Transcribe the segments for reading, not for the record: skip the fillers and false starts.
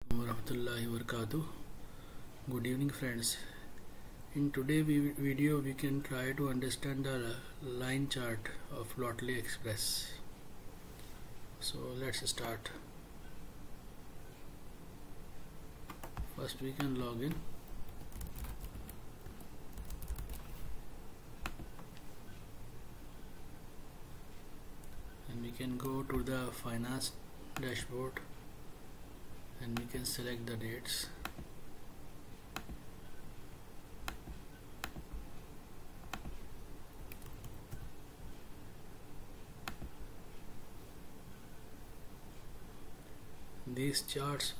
Warahmatullahi wabarakatuh. Good evening, friends. In today's video we can try to understand the line chart of Lottery Express. So let's start. First we can log in. And we can go to the finance dashboard and we can select the dates. These charts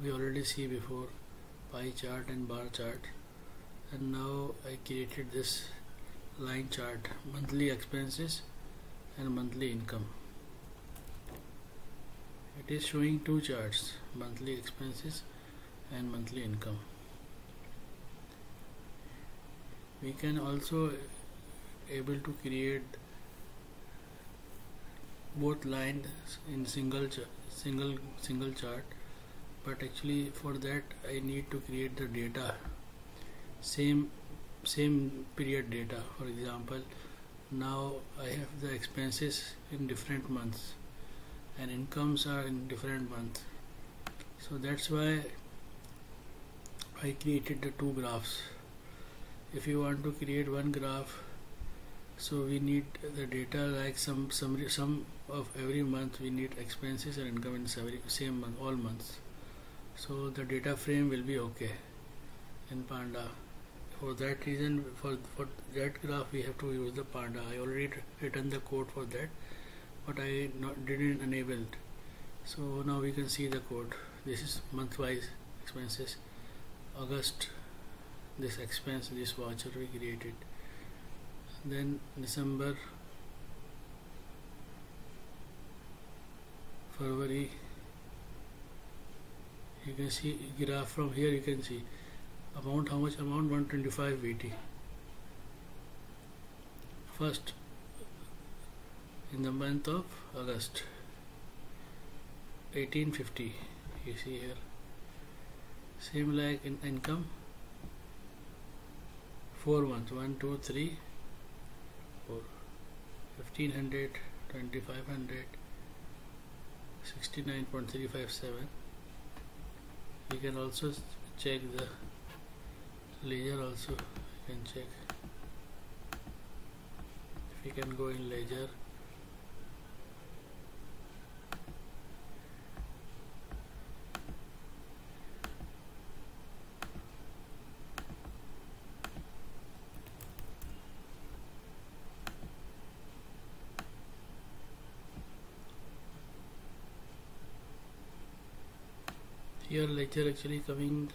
we already see before, pie chart and bar chart, and now I created this line chart, monthly expenses and monthly income. It is showing two charts, monthly expenses and monthly income. We can also able to create both lines in single chart, but actually for that I need to create the data, same period data. For example, now I have the expenses in different months and incomes are in different months, so that's why I created the two graphs. If you want to create one graph, so we need the data like some of every month. We need expenses and income in same month, all months, so the data frame will be okay in Panda. For that reason, for that graph we have to use the Panda. I already written the code for that, but I didn't enable it. So now we can see the code. This is month-wise expenses. August, this expense, this voucher we created. Then December, February. You can see graph from here. You can see amount, how much amount, 125 VT. First, in the month of August, 1850. You see here. Same like in income, 4 months, 1, 2, 3, 4, 1500, 2500, 69.357. We can also check the ledger also. You can check. If we can go in ledger, here ledger actually coming,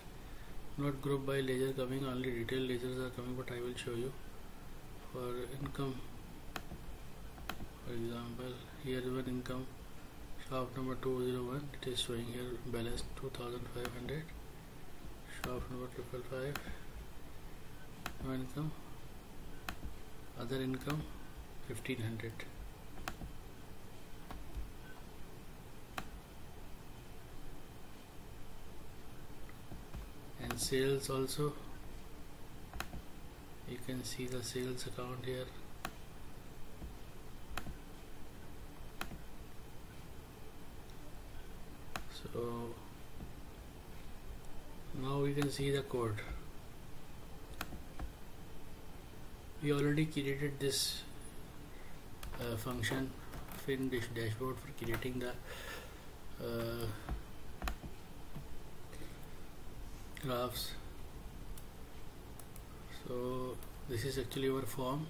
not group by ledger coming, only retail ledgers are coming, but I will show you. For income, for example, here is one income, shop number 201, it is showing here balance 2500, shop number 555, no income, other income 1500. And sales also, you can see the sales account here. So now we can see the code. We already created this function, fin dashboard, for creating the graphs. So this is actually our form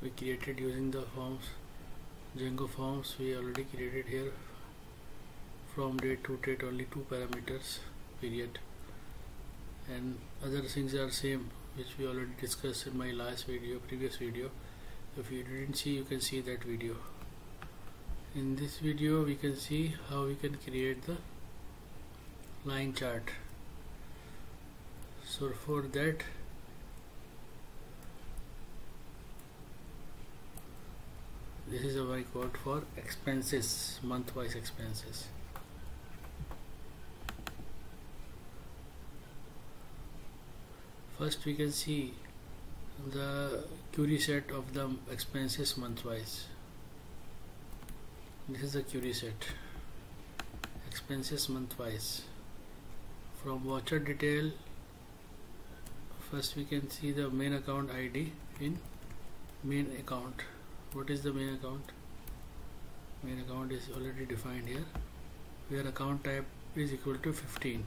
we created using the forms, Django forms we already created here. From date to date, only 2 parameters, period, and other things are same, which we already discussed in my previous video. If you didn't see, you can see that video. In this video we can see how we can create the line chart. So for that, this is our code for expenses, month-wise expenses. First we can see the query set of the expenses month-wise. This is the query set, expenses month-wise. From voucher detail, first we can see the main account ID in main account. What is the main account? Main account is already defined here, where account type is equal to 15.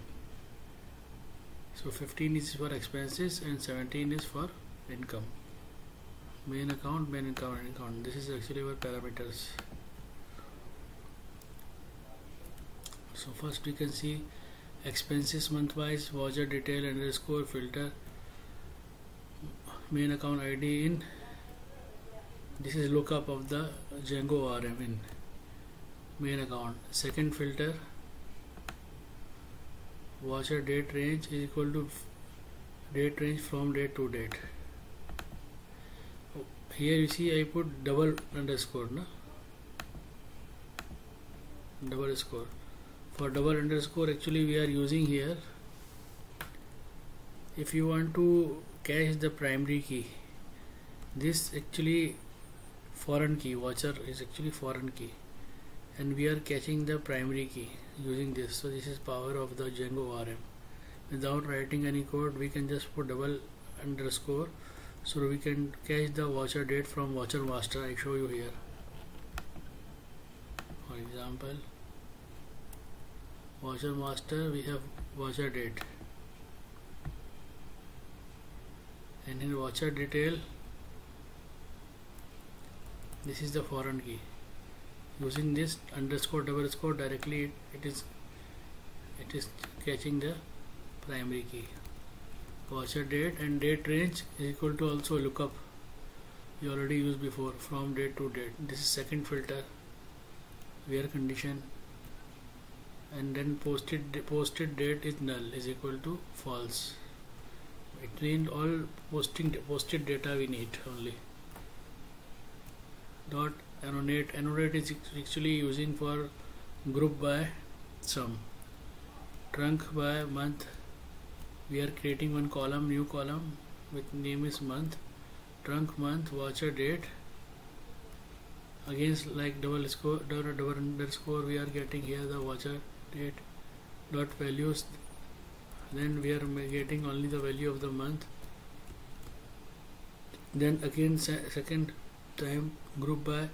So 15 is for expenses and 17 is for income. Main account, main account. This is actually our parameters. So first we can see expenses month-wise, voucher detail underscore filter, main account ID in. This is lookup of the Django RM in main account. Second filter, voucher date range is equal to date range from date to date. Here you see I put double underscore, no? Double score. For double underscore, actually we are using here, if you want to cache the primary key, this actually foreign key, voucher is actually foreign key, and we are caching the primary key using this. So this is power of the Django RM. Without writing any code, we can just put double underscore, so we can cache the voucher date from voucher master. I show you here. For example, voucher master, we have voucher date, and in voucher detail, this is the foreign key. Using this underscore double score directly, it is catching the primary key. Voucher date and date range is equal to also lookup we already used before, from date to date. This is second filter, where condition, and then posted date is null, is equal to false. It means all posted data we need only. Dot annotate. Annotate is actually using for group by sum. Trunk by month, we are creating one column, new column with name is month. Trunk month, voucher date. Again, like double underscore, we are getting here the voucher date dot values. Then we are getting only the value of the month. Then again second time group by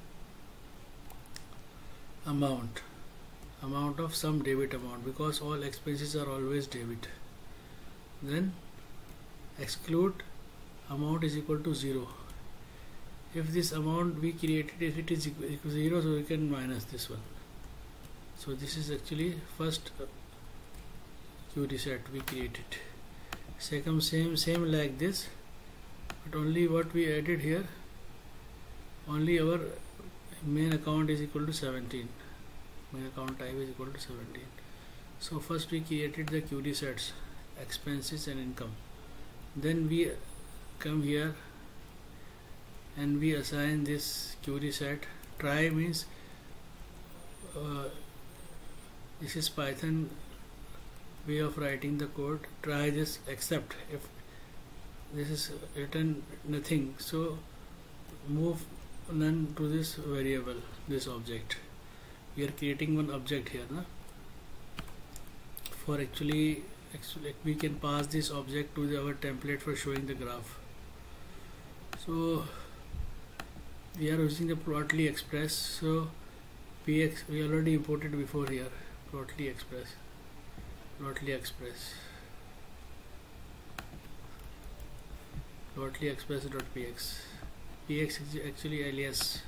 amount of some debit amount, because all expenses are always debit. Then exclude amount is equal to 0. If this amount we created, if it is equal to 0, so we can minus this one. So this is actually first query set we created. Second, same like this, but only what we added here, only our main account is equal to 17. Main account type is equal to 17. So first we created the query sets, expenses and income. Then we come here and we assign this query set. Try means this is Python way of writing the code. Try this, except if this is written nothing, so move none to this variable, this object. We are creating one object here, na? For actually we can pass this object to our template for showing the graph. So we are using the Plotly Express. So px we already imported before here, Plotly Express. Plotly Express.px. px is actually alias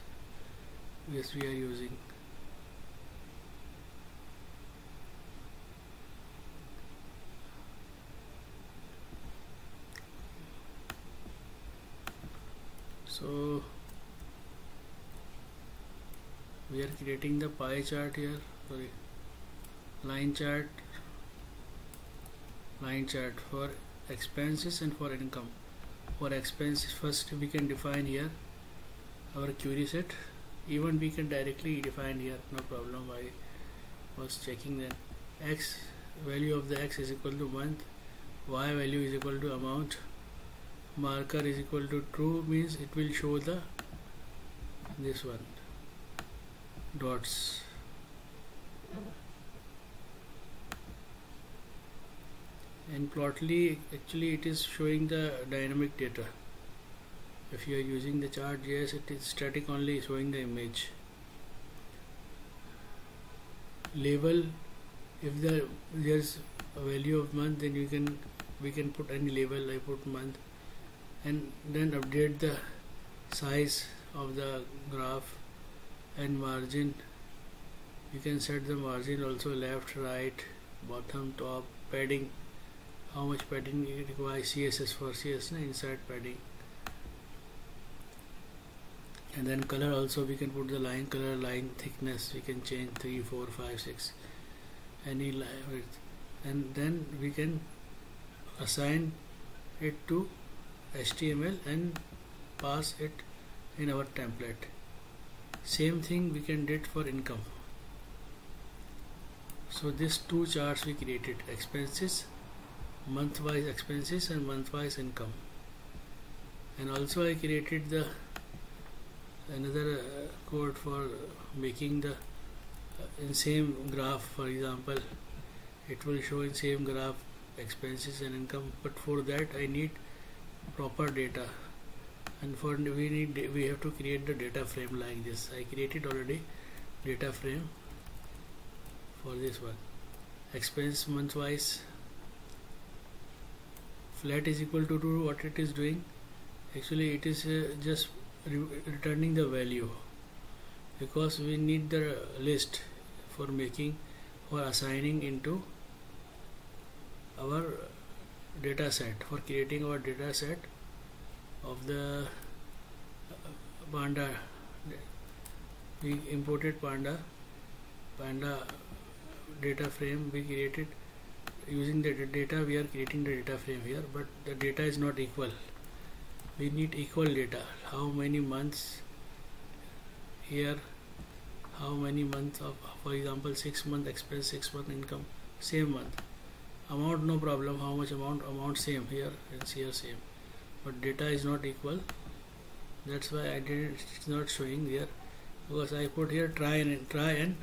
yes we are using. So we are creating the pie chart here, sorry, line chart for expenses and for income. For expenses, first we can define here our query set. Even we can directly define here, no problem. I was checking that x value of the x is equal to month, y value is equal to amount, marker is equal to true means it will show the this one dots. And plotly actually it is showing the dynamic data. If you are using the chart, yes, it is static only showing the image. Label, if there's a value of month, then we can put any label. I put month, and then update the size of the graph and margin. You can set the margin also, left, right, bottom, top, padding, how much padding it requires, CSS for CS, inside padding. And then color also, we can put the line color, line thickness, we can change 3, 4, 5, 6, any line width. And then we can assign it to HTML and pass it in our template. Same thing we can do for income. So these two charts we created, expenses, month-wise expenses and month-wise income. And also I created the another code for making the in same graph. For example, it will show in same graph expenses and income, but for that I need proper data, and for we have to create the data frame like this. I created already data frame for this one. Expense month wise, flat is equal to true. What it is doing, actually it is just returning the value, because we need the list for making or assigning into our data set, for creating our data set of the panda. We imported panda data frame we created. Using the data we are creating the data frame here, but the data is not equal. We need equal data. How many months here, how many months of, for example, 6 month expense, 6 month income, same month. Amount no problem, how much amount same here and here same, but data is not equal. That's why I didn't, it's not showing here, because I put here try and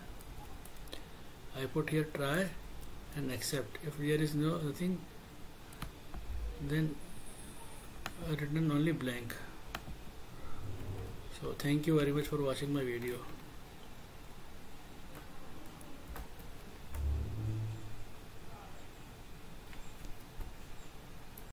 I put here try and accept. If there is nothing, then I return only blank. So thank you very much for watching my video.